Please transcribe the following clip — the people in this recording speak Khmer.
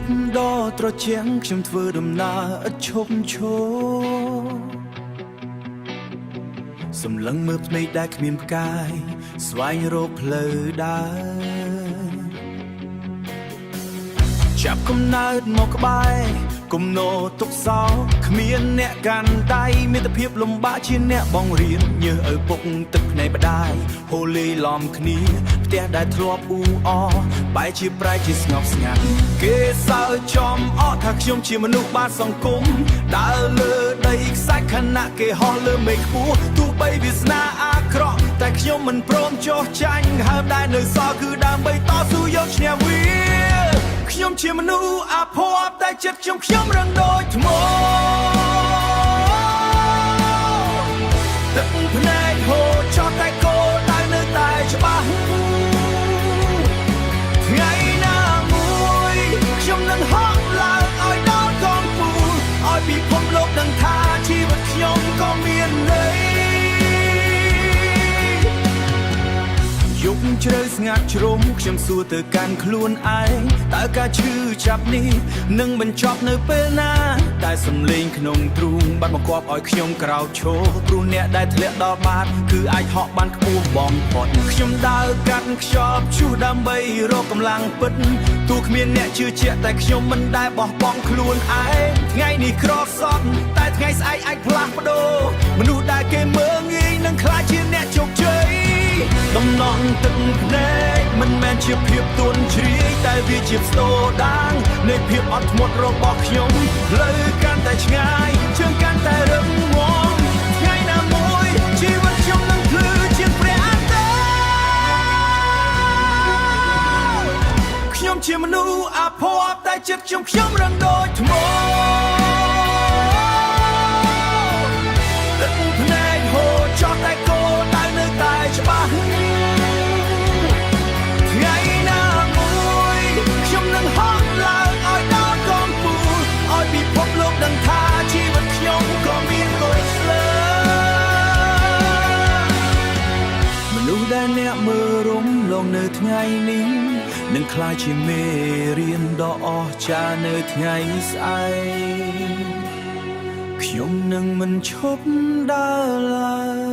ដត្រជាងខ្ញុំធ្វើដំណើរឥតឈប់ឈរសម្លឹងមើលភ្នែកដែលគ្មានផ្កាយស្វែងរកផ្លូវដើរចាប់កំណើតមកក្បែរគុំណោទុកសោគ្មានអ្នកកាន់ដៃមានតែភាពលំបាកជាអ្នកបងរៀនញើសឪពុកទឹកភ្នែកម្ដាយហូលីឡំគ្នាផ្ទះដែលធ្លាប់អ៊ូអបែរជាប្រែជាស្ងប់ស្ងាត់គេសើចំអត់ថាខ្ញុំជាមនុស្សបានសង្គមដើរលើដីខ្សាច់ខណៈគេហោះលើមេឃខ្ពស់ទោះបីវាសនាអាក្រក់តែខ្ញុំមិនព្រមចោះចាញ់ហើមដែលនៅសល់គឺដើម្បីតស៊ូយកឈ្នះវាខ្ញុំជាមនុស្សអាភ័ព្វតែចិត្តខ្ញុំរឹងដូចថ្មទឹកភ្នែកហូរចោះតែគោលដៅនៅតែច្បាស់ថ្ងៃណាមួយខ្ញុំនឹងហោះឡើងឲ្យដល់កងពូឲ្យពិភពលោកដឹងថាជីវិតខ្ញុំក៏មានន័យយប់ជ្រៅស្ងាត់ជ្រុំខ្ញុំសួរទៅកាន់ខ្លួនឯងតើការឈឺចាប់នេះនឹងបញ្ចប់នៅពេលណាតែសំឡេងក្នុងទ្រូងបានបង្គាប់ឲ្យខ្ញុំក្រោកឈរព្រោះអ្នកដែលធ្លាក់ដល់បាតគឺអាចហក់បានខ្ពស់បំផុតខ្ញុំដើរកាត់ខ្យល់ឈូសដើម្បីរកកម្លាំងពិតទោះគ្មានអ្នកជឿជាក់តែខ្ញុំមិនដែលបោះបង់ខ្លួនឯងថ្ងៃនេះក្រសត់តែថ្ងៃស្អែកអាចផ្លាស់ប្ដូរមនុស្សដែលគេមើងងាយនឹងខ្លាចជាអ្នកជោគជ័យដំណក់ទឹកភ្នែកមិនមែនជាភាពទន់ជ្រាយតែវាជាស្នូដាងនៃភាពអត់ធ្មត់របស់ខ្ញុំផ្លូវកាន់តែឆ្ងាយជើងកាន់តែរឹងមាំថ្ងៃណាមួយជីវិតខ្ញុំនឹងភ្លឺជាងព្រះអាទិត្យខ្ញុំជាមនុស្សអាភ័ព្វតែចិត្តខ្ញុំរឹងដូចថ្មទឹកភ្នែកហូរចោះតែគោលដៅនៅតែច្បាស់ថ្ងៃណាមួយខ្ញុំនឹងហោះឡើងឲ្យដល់កងពូឲ្យពិភពលោកដឹងថាជីវិតខ្ញុំក៏មានដូចស្លើមនុស្សដែលអ្នកមើលរំលងនៅថ្ងៃនេះនឹងក្លាយជាមេរៀនដ៏អស្ចារ្យនៅថ្ងៃស្អែកខ្ញុំនឹងមិនឈប់ដើរឡើយ